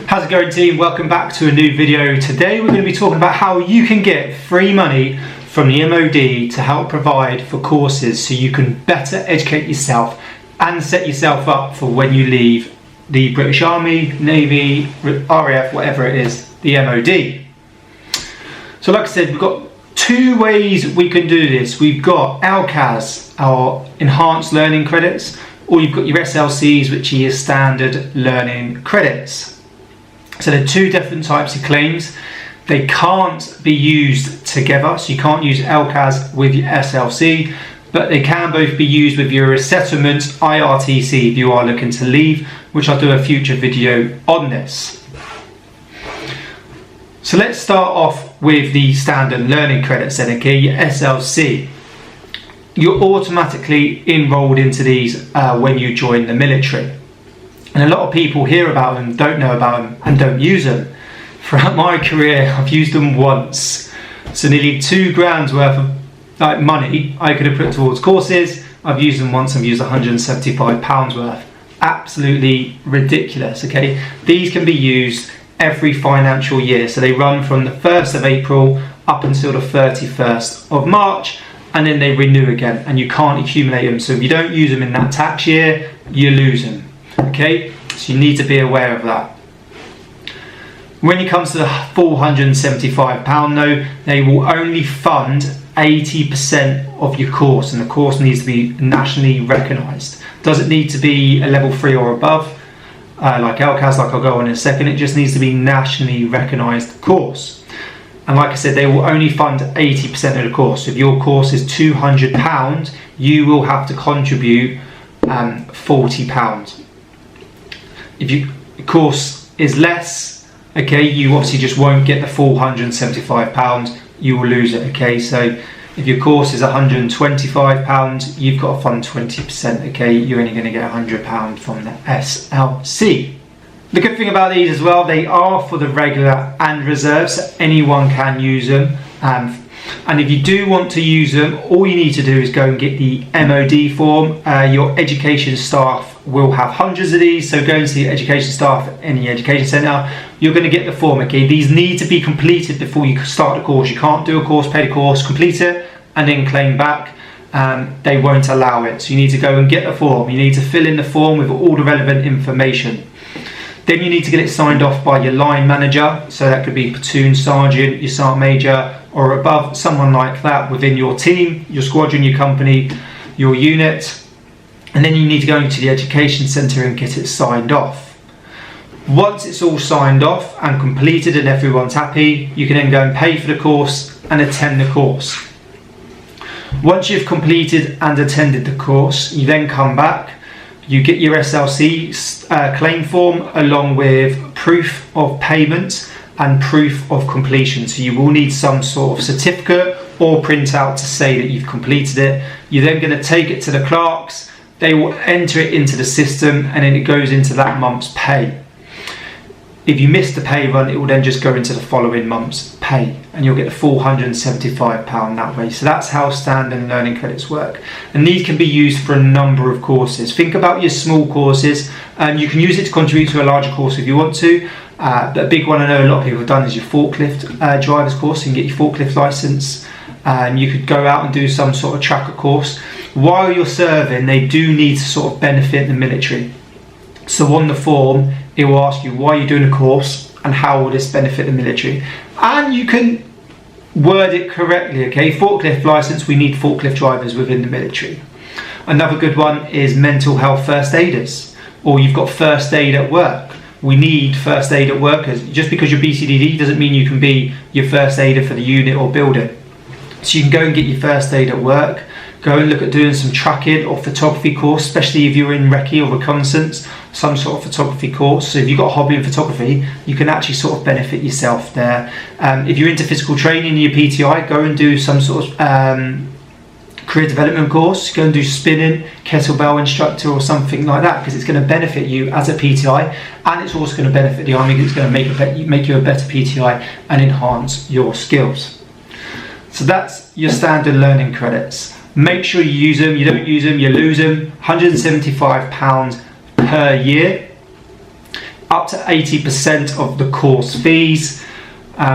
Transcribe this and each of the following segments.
How's it going, team? Welcome back to a new video. Today we're going to be talking about how you can get free money from the MOD to help provide for courses so you can better educate yourself and set yourself up for when you leave the British Army, Navy, RAF, whatever it is, the MOD. So like I said, we've got two ways we can do this. We've got ELCAS, our enhanced learning credits, or you've got your SLCs, which are your standard learning credits. So there are two different types of claims. They can't be used together, so you can't use ELCAS with your SLC, but they can both be used with your resettlement IRTC if you are looking to leave, which I'll do a future video on this. So let's start off with the standard learning credits then, okay, your SLC. You're automatically enrolled into these when you join the military. And a lot of people hear about them, don't know about them, and don't use them. Throughout my career, I've used them once. So nearly £2,000 worth of money I could have put towards courses. I've used them once. I've used £175 worth. Absolutely ridiculous, okay? These can be used every financial year. So they run from the 1st of April up until the 31st of March, and then they renew again, and you can't accumulate them. So if you don't use them in that tax year, you lose them. Okay, so you need to be aware of that. When it comes to the £475 though, they will only fund 80% of your course, and the course needs to be nationally recognised. Doesn't need to be a level 3 or above, like ELCAS, like I'll go on in a second. It just needs to be nationally recognised course. And like I said, they will only fund 80% of the course. So if your course is £200, you will have to contribute £40. If your course is less, okay, you obviously just won't get the full £175, you will lose it, okay? So if your course is £125, you've got to fund 20%, okay? You're only going to get £100 from the SLC. The good thing about these as well, they are for the regular and reserve, so anyone can use them. And if you do want to use them, all you need to do is go and get the MOD form. Your education staff will have hundreds of these, so go and see education staff at any education centre. You're going to get the form, okay? These need to be completed before you start the course. You can't do a course, pay the course, complete it, and then claim back. They won't allow it. So you need to go and get the form. You need to fill in the form with all the relevant information. Then you need to get it signed off by your line manager, so that could be platoon sergeant, your sergeant major, or above, someone like that within your team, your squadron, your company, your unit. And then you need to go into the education centre and get it signed off. Once it's all signed off and completed and everyone's happy, you can then go and pay for the course and attend the course. Once you've completed and attended the course, you then come back. You get your SLC claim form along with proof of payment and proof of completion. So you will need some sort of certificate or printout to say that you've completed it. You're then going to take it to the clerks. They will enter it into the system, and then it goes into that month's pay. If you miss the pay run, it will then just go into the following month's pay, and you'll get the full £175 that way. So that's how standard learning credits work. And these can be used for a number of courses. Think about your small courses. You can use it to contribute to a larger course if you want to. The big one I know a lot of people have done is your forklift driver's course. You can get your forklift license. You could go out and do some sort of tracker course. While you're serving, they do need to sort of benefit the military. So on the form, it will ask you why you're doing a course and how will this benefit the military. And you can word it correctly, okay? Forklift license, we need forklift drivers within the military. Another good one is mental health first aiders, or you've got first aid at work. We need first aid at workers. Just because you're BCDD doesn't mean you can be your first aider for the unit or building. So you can go and get your first aid at work. Go and look at doing some tracking or photography course, especially if you're in recce or reconnaissance, some sort of photography course. So if you've got a hobby in photography, you can actually sort of benefit yourself there. If you're into physical training in your PTI, go and do some sort of career development course. Go and do spinning, kettlebell instructor or something like that, because it's going to benefit you as a PTI, and it's also going to benefit the Army because it's going to make you a better PTI and enhance your skills. So that's your standard learning credits. Make sure you use them. You don't use them, you lose them. £175 per year. up to 80% of the course fees.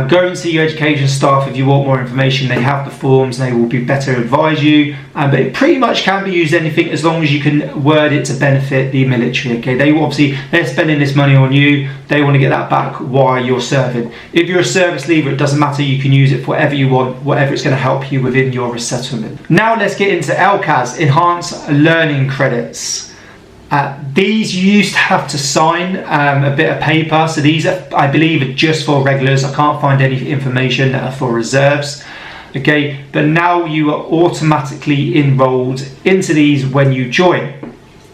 Go and see your education staff if you want more information. They have the forms, they will be better advise you, but it pretty much can be used anything as long as you can word it to benefit the military. Okay, they're spending this money on you, they want to get that back while you're serving. If you're a service leaver, it doesn't matter, you can use it for whatever you want, whatever it's going to help you within your resettlement. Now let's get into ELCAS, Enhanced Learning Credits. These you used to have to sign a bit of paper, so these are, I believe, are just for regulars. I can't find any information that are for reserves. Okay, but now you are automatically enrolled into these when you join.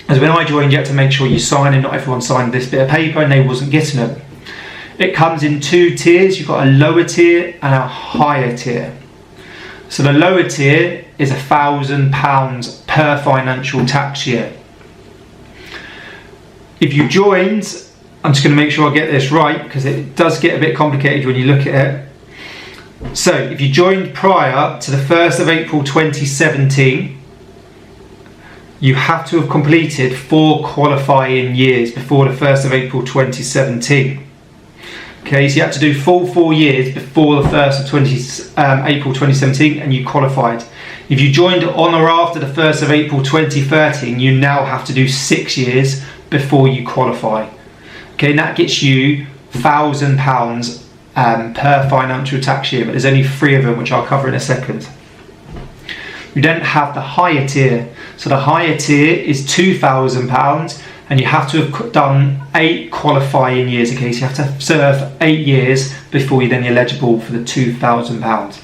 As when I joined, you had to make sure you sign, and not everyone signed this bit of paper, and they wasn't getting them. It comes in 2 tiers. You've got a lower tier and a higher tier. So the lower tier is £1,000 per financial tax year. If you joined, I'm just going to make sure I get this right because it does get a bit complicated when you look at it. So if you joined prior to the 1st of April 2017, you have to have completed 4 qualifying years before the 1st of April 2017. Okay, so you had to do full 4 years before the 1st of April 2017 and you qualified. If you joined on or after the 1st of April 2013, you now have to do 6 years before you qualify. Okay, and that gets you £1,000 per financial tax year, but there's only 3 of them, which I'll cover in a second. You then have the higher tier. So the higher tier is £2,000, and you have to have done 8 qualifying years. Okay, so you have to serve 8 years before you're then eligible for the £2,000.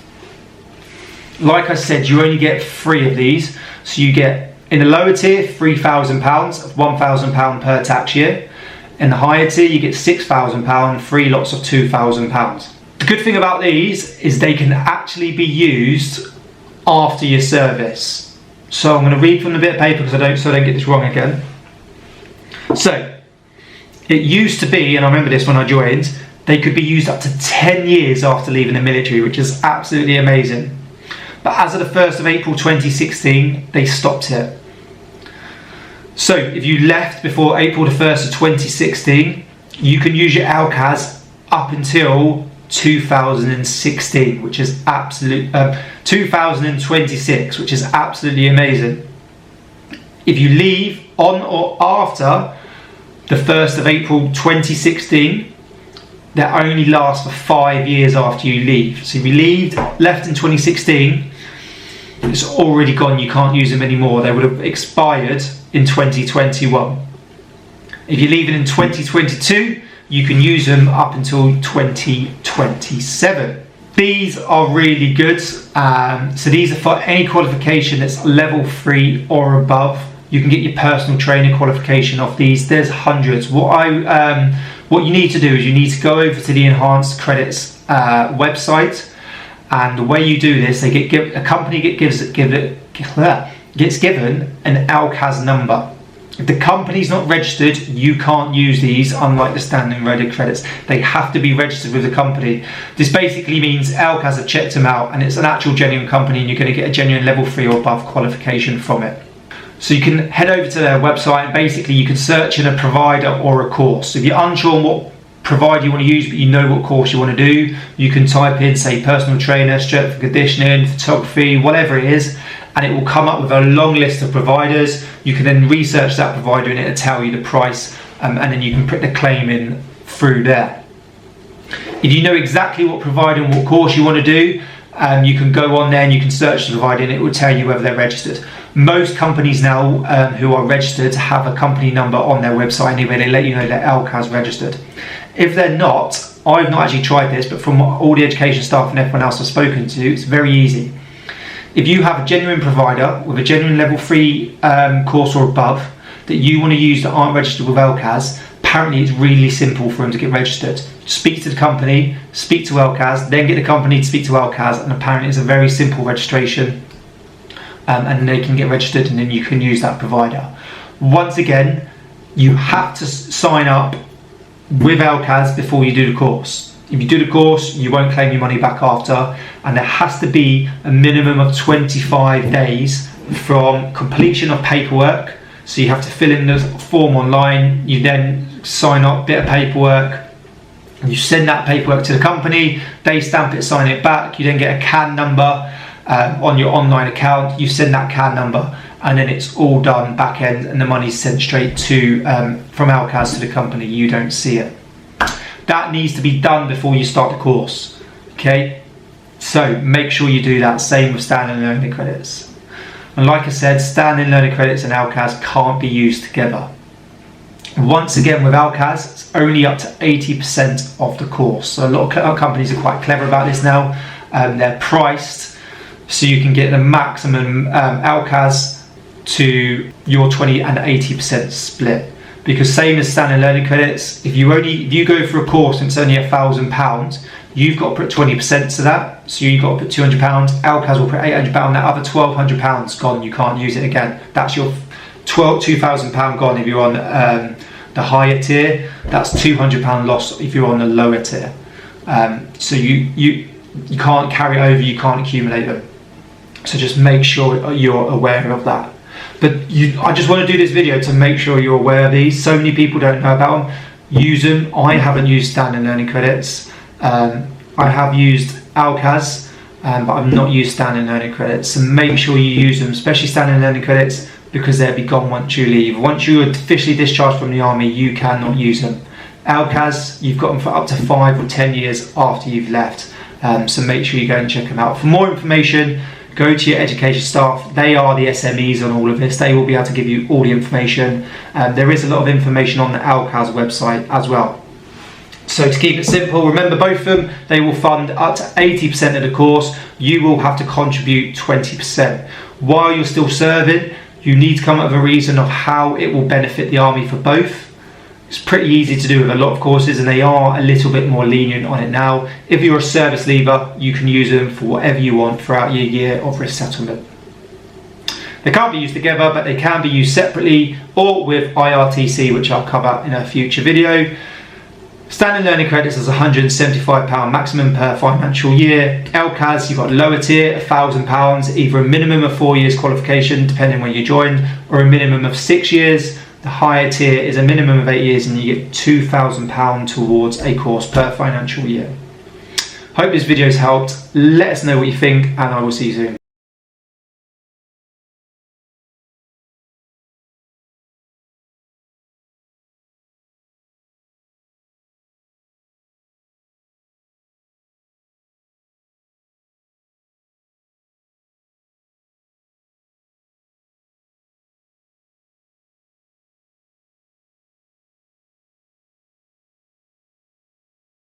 Like I said, you only get 3 of these. So you get, in the lower tier, £3,000, £1,000 per tax year. In the higher tier, you get £6,000, 3 lots of £2,000. The good thing about these is they can actually be used after your service. So I'm going to read from the bit of paper so I don't get this wrong again. So it used to be, and I remember this when I joined, they could be used up to 10 years after leaving the military, which is absolutely amazing. But as of the 1st of April 2016, they stopped it. So if you left before April the 1st of 2016, you can use your ELCAS up until 2016, which is 2026, which is absolutely amazing. If you leave on or after the 1st of April 2016, that only lasts for 5 years after you leave. So if you left in 2016, it's already gone, you can't use them anymore. They would have expired in 2021. If you're leaving in 2022, you can use them up until 2027. These are really good. So these are for any qualification that's level 3 or above. You can get your personal training qualification off these. There's hundreds. What you need to do is you need to go over to the Enhanced Credits website, and the way you do this, a company gets given an ELCAS number. If the company's not registered, you can't use these, unlike the standing rated credits. They have to be registered with the company. This basically means ELCAS have checked them out and it's an actual genuine company, and you're going to get a genuine level 3 or above qualification from it. So you can head over to their website and basically you can search in a provider or a course. So if you're unsure on what provider you want to use but you know what course you want to do, you can type in, say, personal trainer, strength and conditioning, photography, whatever it is, and it will come up with a long list of providers. You can then research that provider and it'll tell you the price, and then you can put the claim in through there. If you know exactly what provider and what course you want to do, you can go on there and you can search the provider and it will tell you whether they're registered. Most companies now who are registered have a company number on their website anyway. They let you know they're ELCAS registered. If they're not, I've not actually tried this, but from all the education staff and everyone else I've spoken to, it's very easy. If you have a genuine provider with a genuine level 3 course or above that you want to use that aren't registered with ELCAS, apparently it's really simple for them to get registered. Speak to the company, speak to ELCAS, then get the company to speak to ELCAS, and apparently it's a very simple registration, and they can get registered and then you can use that provider. Once again, you have to sign up with ELCAS before you do the course. If you do the course, you won't claim your money back after, and there has to be a minimum of 25 days from completion of paperwork. So you have to fill in the form online, you then sign up, bit of paperwork. You send that paperwork to the company, they stamp it, sign it back. You then get a CAN number on your online account. You send that CAN number, and then it's all done back end, and the money's sent straight to from ELCAS to the company. You don't see it. That needs to be done before you start the course. Okay, so make sure you do that. Same with standing learning credits. And like I said, standing learning credits and ELCAS can't be used together. Once again, with ELCAS, it's only up to 80% of the course. So a lot of companies are quite clever about this now. They're priced so you can get the maximum ELCAS to your 20 and 80% split. Because same as standing learning credits, if you go for a course and it's only £1,000, you've got to put 20% to that. So you've got to put £200. ELCAS will put £800. That other £1,200 gone. You can't use it again. That's your £2,000 gone if you're on the higher tier. That's £200 loss if you're on the lower tier. So you can't carry over, you can't accumulate them. So just make sure you're aware of that. But I just want to do this video to make sure you're aware of these. So many people don't know about them. Use them. I haven't used standing learning credits. I have used ELCAS, but I've not used standing learning credits. So make sure you use them, especially standing learning credits, because they'll be gone once you leave. Once you're officially discharged from the army, you cannot use them. ELCAS, you've got them for up to 5 or 10 years after you've left. So make sure you go and check them out. For more information, go to your education staff. They are the SMEs on all of this. They will be able to give you all the information. There is a lot of information on the ELCAS website as well. So to keep it simple, remember both of them, they will fund up to 80% of the course. You will have to contribute 20%. While you're still serving, you need to come up with a reason of how it will benefit the army for both. It's pretty easy to do with a lot of courses, and they are a little bit more lenient on it now. If you're a service leaver, you can use them for whatever you want throughout your year of resettlement. They can't be used together, but they can be used separately or with IRTC, which I'll cover in a future video. Standing learning credits is £175 maximum per financial year. ELCAS, you've got lower tier, £1,000, either a minimum of 4 years qualification, depending when you join, or a minimum of 6 years. The higher tier is a minimum of 8 years, and you get £2,000 towards a course per financial year. Hope this video has helped. Let us know what you think, and I will see you soon.